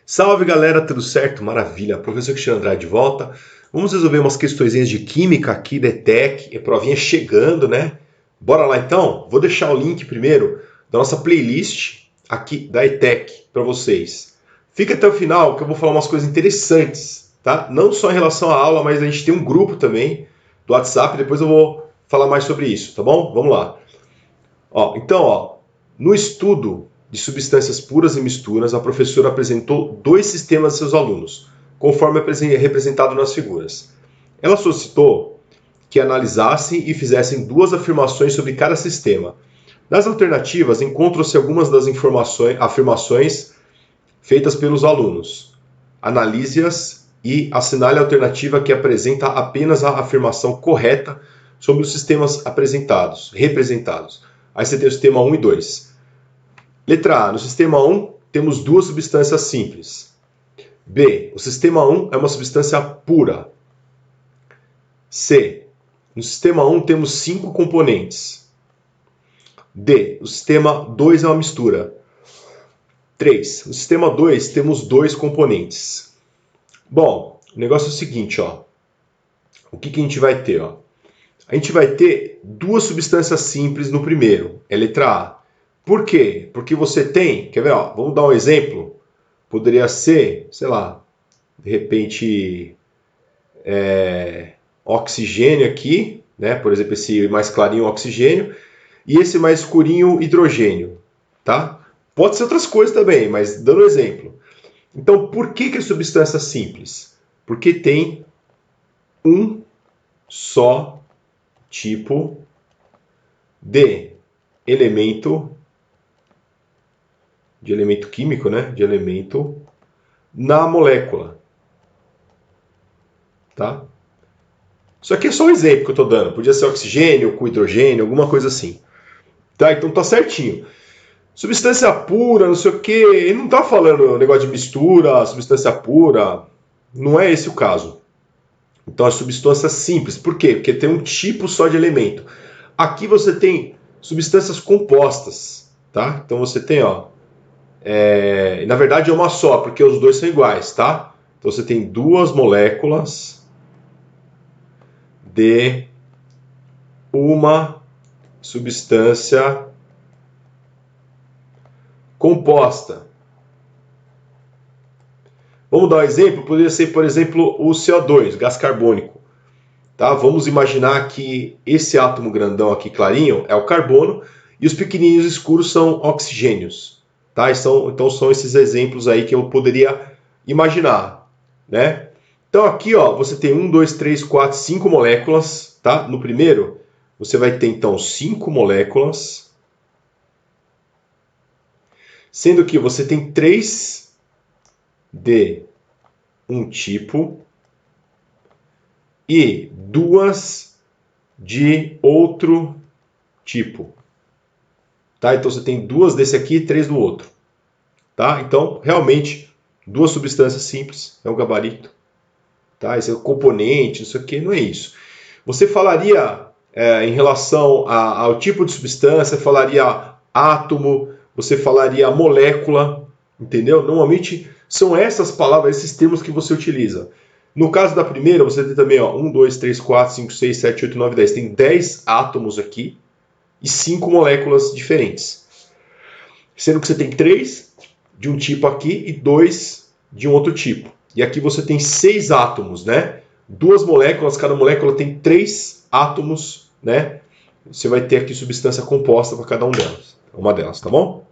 Salve galera, tudo certo? Maravilha, professor Cristiano Andrade de volta. Vamos resolver umas questõezinhas de química aqui da ETEC, a provinha chegando, né? Bora lá então? Vou deixar o link primeiro da nossa playlist aqui da ETEC para vocês. Fica até o final que eu vou falar umas coisas interessantes, tá? Não só em relação à aula, mas a gente tem um grupo também do WhatsApp, depois eu vou falar mais sobre isso, tá bom? Vamos lá. Então, no estudo de substâncias puras e misturas, a professora apresentou dois sistemas a seus alunos, conforme é representado nas figuras. Ela solicitou que analisassem e fizessem duas afirmações sobre cada sistema. Nas alternativas, encontram-se algumas das afirmações feitas pelos alunos. Analise-as e assinale a alternativa que apresenta apenas a afirmação correta sobre os sistemas representados. Aí você tem o sistema 1 e 2. Letra A. No sistema 1, temos duas substâncias simples. B. O sistema 1 é uma substância pura. C. No sistema 1, temos 5 componentes. D. O sistema 2 é uma mistura. 3. No sistema 2, temos 2 componentes. Bom, o negócio é o seguinte, O que a gente vai ter, A gente vai ter duas substâncias simples no primeiro, é letra A. Por quê? Porque você tem, quer ver, vamos dar um exemplo. Poderia ser, sei lá, de repente, oxigênio aqui, né? Por exemplo, esse mais clarinho oxigênio e esse mais escurinho hidrogênio, tá? Pode ser outras coisas também, mas dando um exemplo. Então, por que é substância simples? Porque tem um só tipo de elemento químico, né? De elemento na molécula, tá? Isso aqui é só um exemplo que eu estou dando. Podia ser oxigênio com hidrogênio, alguma coisa assim. Tá? Então tá certinho. Substância pura, não sei o que. Ele não está falando negócio de mistura, substância pura. Não é esse o caso. Então, a substância simples. Por quê? Porque tem um tipo só de elemento. Aqui você tem substâncias compostas, tá? Então você tem, na verdade é uma só, porque os dois são iguais, tá? Então você tem duas moléculas de uma substância composta. Vamos dar um exemplo? Poderia ser, por exemplo, o CO2, gás carbônico. Tá? Vamos imaginar que esse átomo grandão aqui, clarinho, é o carbono, e os pequenininhos escuros são oxigênios. Tá? Então são esses exemplos aí que eu poderia imaginar. Né? Então aqui você tem 1, 2, 3, 4, 5 moléculas. Tá? No primeiro, você vai ter então 5 moléculas, sendo que você tem 3 de um tipo e 2 de outro tipo. Tá? Então você tem 2 desse aqui e 3 do outro. Tá? Então, realmente, 2 substâncias simples é um gabarito. Tá? Esse é o componente, não sei o que, não é isso. Você falaria, em relação ao tipo de substância, falaria átomo, você falaria molécula, entendeu? Normalmente são essas palavras, esses termos que você utiliza. No caso da primeira, você tem também 1, 2, 3, 4, 5, 6, 7, 8, 9, 10. Tem 10 átomos aqui e 5 moléculas diferentes. Sendo que você tem 3 de um tipo aqui e 2 de um outro tipo. E aqui você tem 6 átomos, né? 2 moléculas, cada molécula tem 3 átomos, né? Você vai ter aqui substância composta para cada uma delas, tá bom?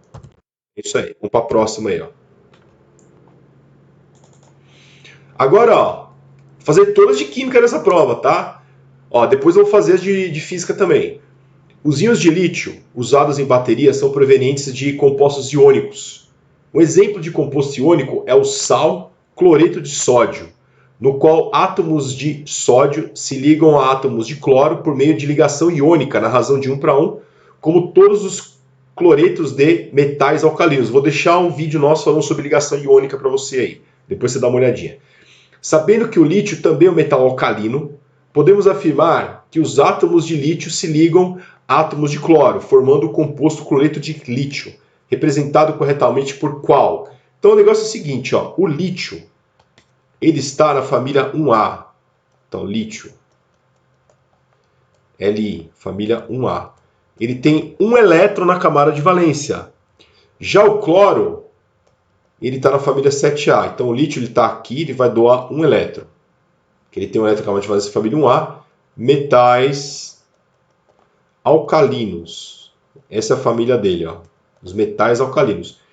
É isso aí. Vamos para a próxima aí, Agora, fazer todas de química nessa prova, tá? Depois eu vou fazer as de física também. Os íons de lítio usados em baterias são provenientes de compostos iônicos. Um exemplo de composto iônico é o sal cloreto de sódio, no qual átomos de sódio se ligam a átomos de cloro por meio de ligação iônica na razão de 1 para 1, como todos os cloretos de metais alcalinos. Vou deixar um vídeo nosso falando sobre ligação iônica para você aí. Depois você dá uma olhadinha. Sabendo que o lítio também é um metal alcalino, podemos afirmar que os átomos de lítio se ligam a átomos de cloro, formando o composto cloreto de lítio, representado corretamente por qual? Então o negócio é o seguinte, ó, o lítio, ele está na família 1A. Então, lítio, Li, família 1A. Ele tem um elétron na camada de valência. Já o cloro, ele está na família 7A. Então, o lítio está aqui, ele vai doar um elétron. Ele tem um elétron na camada de valência família 1A. Metais alcalinos. Essa é a família dele, ó, os metais alcalinos.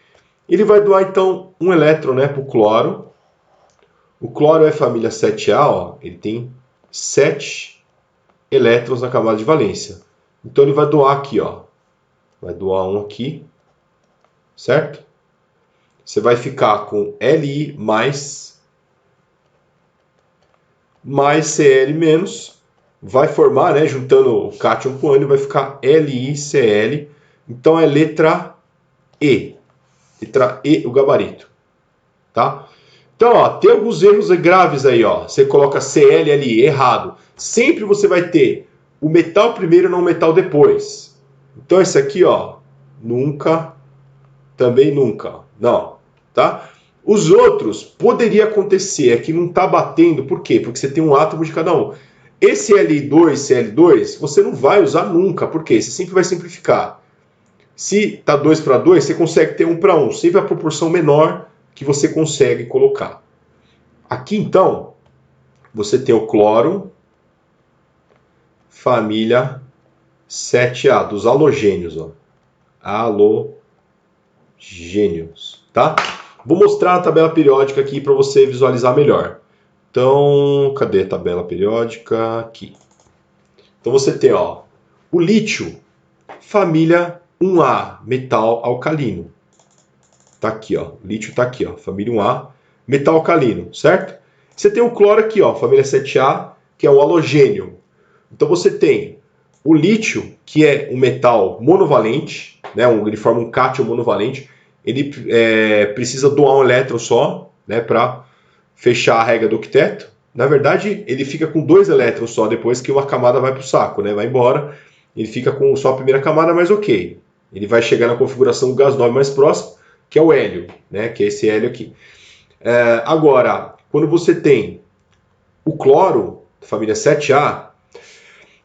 Ele vai doar, então, um elétron, né, para o cloro. O cloro é família 7A, ó, ele tem 7 elétrons na camada de valência. Então, ele vai doar aqui, ó. Vai doar um aqui, certo? Você vai ficar com Li mais Cl menos, vai formar, né, juntando o cátion com o ânion, vai ficar LiCl. Então é letra E. Letra E, o gabarito. Tá? Então, ó, tem alguns erros graves aí, ó. Você coloca Cl ali, errado. Sempre você vai ter o metal primeiro e não o metal depois. Então esse aqui, ó, nunca, também nunca. Não, tá? Os outros, poderia acontecer, é que não está batendo, por quê? Porque você tem um átomo de cada um. Esse Li2, Cl2, você não vai usar nunca, por quê? Você sempre vai simplificar. Se está 2 para 2, você consegue ter 1 para 1, sempre a proporção menor que você consegue colocar. Aqui, então, você tem o cloro, família 7A, dos halogênios, ó. Halogênios, tá? Vou mostrar a tabela periódica aqui para você visualizar melhor. Então, cadê a tabela periódica? Aqui. Então você tem, ó, o lítio, família 1A, metal alcalino. Tá aqui, ó. O lítio tá aqui, ó, família 1A, metal alcalino, certo? Você tem o cloro aqui, ó, família 7A, que é um halogênio. Então você tem o lítio, que é um metal monovalente, né? Ele forma um cátion monovalente. Ele precisa doar um elétron só, né, para fechar a regra do octeto. Na verdade, ele fica com 2 elétrons só depois que uma camada vai para o saco, né, vai embora. Ele fica com só a primeira camada, mas ok. Ele vai chegar na configuração do gás nobre mais próximo, que é o hélio, né, que é esse hélio aqui. Agora, quando você tem o cloro, família 7A,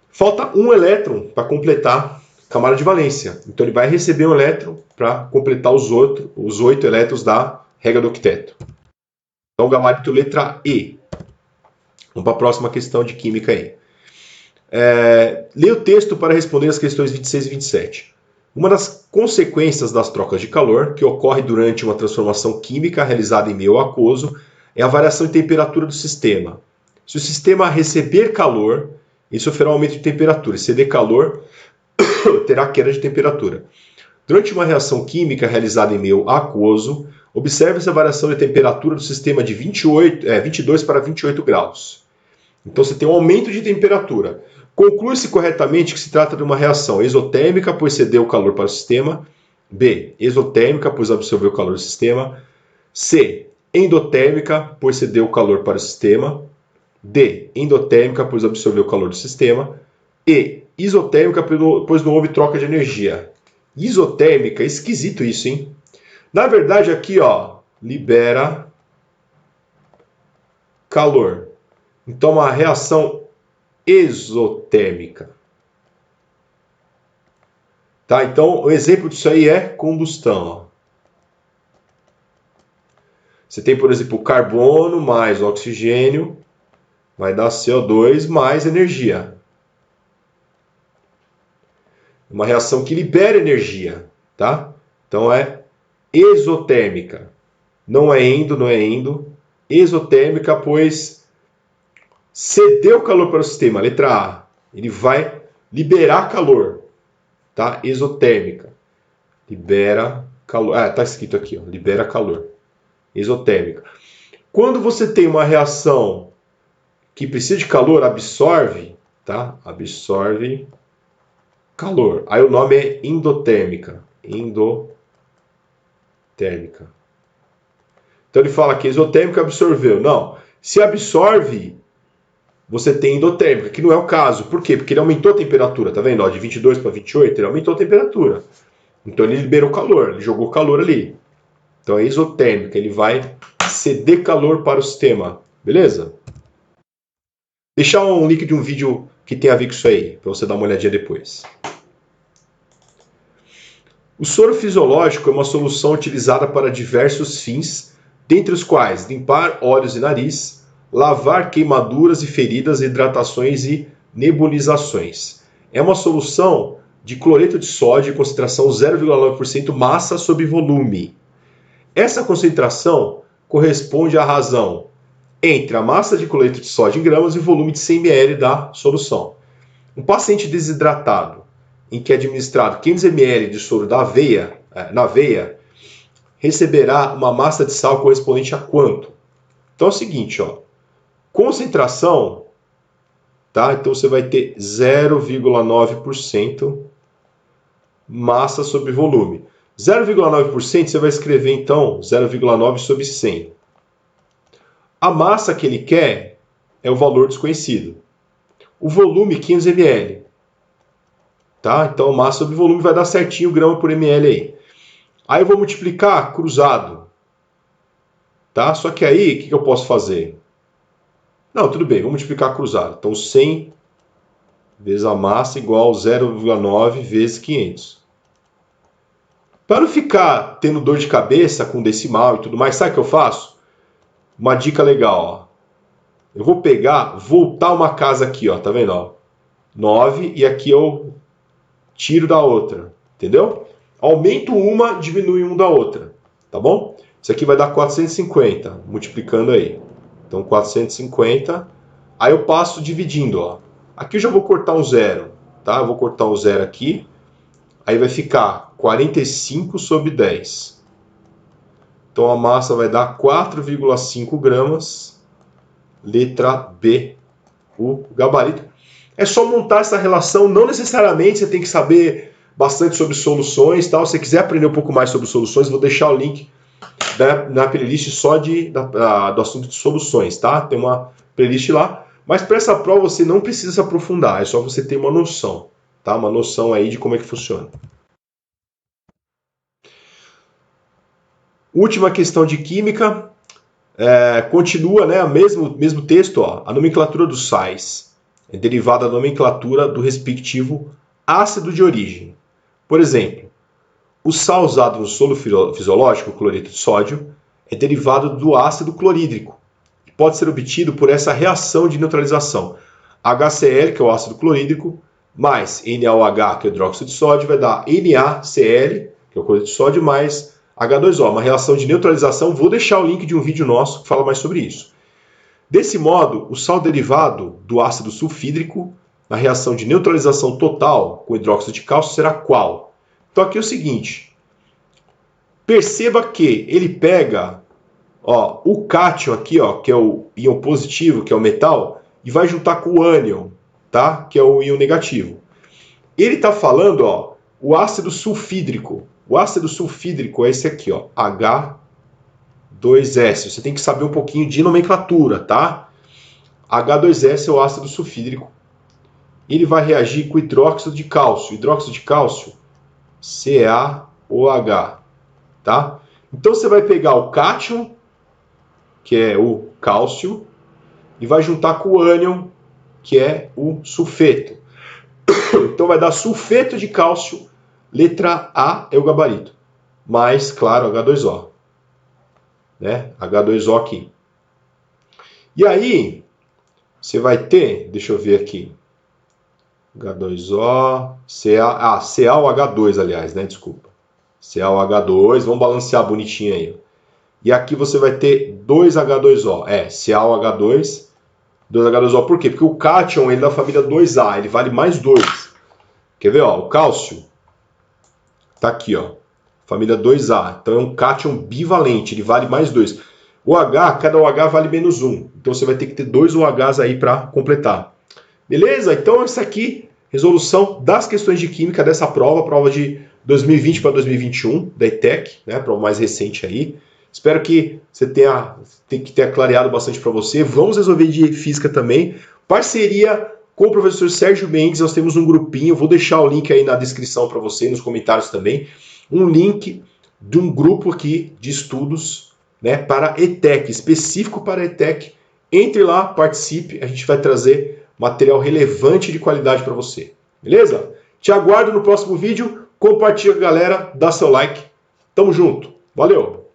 falta um elétron para completar a camada de valência. Então ele vai receber um elétron para completar os 8 elétrons da regra do octeto. Então, gabarito letra E. Vamos para a próxima questão de química aí. Leia o texto para responder as questões 26 e 27. Uma das consequências das trocas de calor, que ocorre durante uma transformação química realizada em meio aquoso, é a variação de temperatura do sistema. Se o sistema receber calor, ele sofrerá um aumento de temperatura. Se ceder calor, terá queda de temperatura. Durante uma reação química realizada em meio aquoso, observe-se a variação de temperatura do sistema de 22 para 28 graus. Então você tem um aumento de temperatura. Conclui-se corretamente que se trata de uma reação exotérmica, pois cedeu o calor para o sistema. B. Exotérmica, pois absorveu o calor do sistema. C. Endotérmica, pois cedeu o calor para o sistema. D. Endotérmica, pois absorveu o calor do sistema. E. Isotérmica, pois não houve troca de energia. Isotérmica, esquisito isso, hein? Na verdade, aqui, ó, libera calor. Então, uma reação exotérmica. Tá? Então, o exemplo disso aí é combustão. Ó. Você tem, por exemplo, carbono mais oxigênio, vai dar CO2 mais energia. Uma reação que libera energia, tá? Então é exotérmica. Não é endo. Exotérmica, pois cedeu calor para o sistema. Letra A. Ele vai liberar calor, tá? Exotérmica. Libera calor. Tá escrito aqui, ó. Libera calor. Exotérmica. Quando você tem uma reação que precisa de calor, absorve, tá? Absorve calor. Aí o nome é endotérmica. Endotérmica. Então ele fala que exotérmica absorveu. Não. Se absorve, você tem endotérmica, que não é o caso. Por quê? Porque ele aumentou a temperatura. Tá vendo? Ó, de 22 para 28, ele aumentou a temperatura. Então ele liberou calor, ele jogou calor ali. Então é isotérmica, ele vai ceder calor para o sistema, beleza? Deixar um link de um vídeo que tem a ver com isso aí, para você dar uma olhadinha depois. O soro fisiológico é uma solução utilizada para diversos fins, dentre os quais limpar olhos e nariz, lavar queimaduras e feridas, hidratações e nebulizações. É uma solução de cloreto de sódio, concentração 0,9% massa sobre volume. Essa concentração corresponde à razão entre a massa de cloreto de sódio em gramas e o volume de 100 ml da solução. Um paciente desidratado, em que é administrado 500 ml de soro na veia, receberá uma massa de sal correspondente a quanto? Então é o seguinte, ó, concentração, tá? Então você vai ter 0,9% massa sobre volume. 0,9% você vai escrever então 0,9 sobre 100. A massa que ele quer é o valor desconhecido. O volume 500 ml. Tá? Então massa sobre volume vai dar certinho grama por ml aí. Aí eu vou multiplicar cruzado. Tá? Só que aí, o que eu posso fazer? Não, tudo bem, vou multiplicar cruzado. Então 100 vezes a massa igual 0,9 vezes 500. Para não ficar tendo dor de cabeça com decimal e tudo mais, sabe o que eu faço? Uma dica legal, ó. Eu vou voltar uma casa aqui, ó, tá vendo, ó? 9 e aqui eu tiro da outra, entendeu? Aumento uma, diminui um da outra, tá bom? Isso aqui vai dar 450, multiplicando aí. Então 450, aí eu passo dividindo, ó. Aqui eu já vou cortar um zero, tá? Eu vou cortar um zero aqui, aí vai ficar 45 sobre 10. Então a massa vai dar 4,5 gramas, letra B, o gabarito. É só montar essa relação, não necessariamente você tem que saber bastante sobre soluções, tal. Se você quiser aprender um pouco mais sobre soluções, vou deixar o link na playlist só do assunto de soluções, tá? Tem uma playlist lá, mas para essa prova você não precisa se aprofundar, é só você ter uma noção, tá? Uma noção aí de como é que funciona. Última questão de química, continua, né, o mesmo texto, ó, a nomenclatura dos sais é derivada da nomenclatura do respectivo ácido de origem. Por exemplo, o sal usado no solo fisiológico, o cloreto de sódio, é derivado do ácido clorídrico, que pode ser obtido por essa reação de neutralização. HCl, que é o ácido clorídrico, mais NaOH, que é o hidróxido de sódio, vai dar NaCl, que é o cloreto de sódio, mais H2O, uma reação de neutralização. Vou deixar o link de um vídeo nosso que fala mais sobre isso. Desse modo, o sal derivado do ácido sulfídrico, na reação de neutralização total com hidróxido de cálcio, será qual? Então aqui é o seguinte, perceba que ele pega, ó, o cátion aqui, ó, que é o íon positivo, que é o metal, e vai juntar com o ânion, tá? Que é o íon negativo. Ele está falando, ó, o ácido sulfídrico. O ácido sulfídrico é esse aqui, ó, H2S. Você tem que saber um pouquinho de nomenclatura, tá? H2S é o ácido sulfídrico. Ele vai reagir com hidróxido de cálcio. Hidróxido de cálcio, CaOH, tá? Então você vai pegar o cátion, que é o cálcio, e vai juntar com o ânion, que é o sulfeto. Então vai dar sulfeto de cálcio, letra A é o gabarito, mais, claro, H2O. Né? H2O aqui. E aí, você vai ter, deixa eu ver aqui, H2O, CaOH2, aliás, né? Desculpa. CaOH2, vamos balancear bonitinho aí. E aqui você vai ter 2H2O, CaOH2, 2H2O, por quê? Porque o cátion ele é da família 2A, ele vale mais 2. Quer ver, ó, o cálcio tá aqui, ó, família 2A, então é um cátion bivalente, ele vale mais 2. O H, cada OH vale menos 1, então você vai ter que ter 2 OHs aí para completar. Beleza? Então essa aqui, resolução das questões de química dessa prova de 2020 para 2021, da ETEC, né, prova mais recente aí. Espero que você tenha clareado bastante para você. Vamos resolver de física também. Parceria com o professor Sérgio Mendes, nós temos um grupinho, vou deixar o link aí na descrição para você, nos comentários também. Um link de um grupo aqui de estudos, né, para ETEC, específico para ETEC. Entre lá, participe, a gente vai trazer material relevante de qualidade para você. Beleza? Te aguardo no próximo vídeo, compartilha com a galera, dá seu like. Tamo junto. Valeu!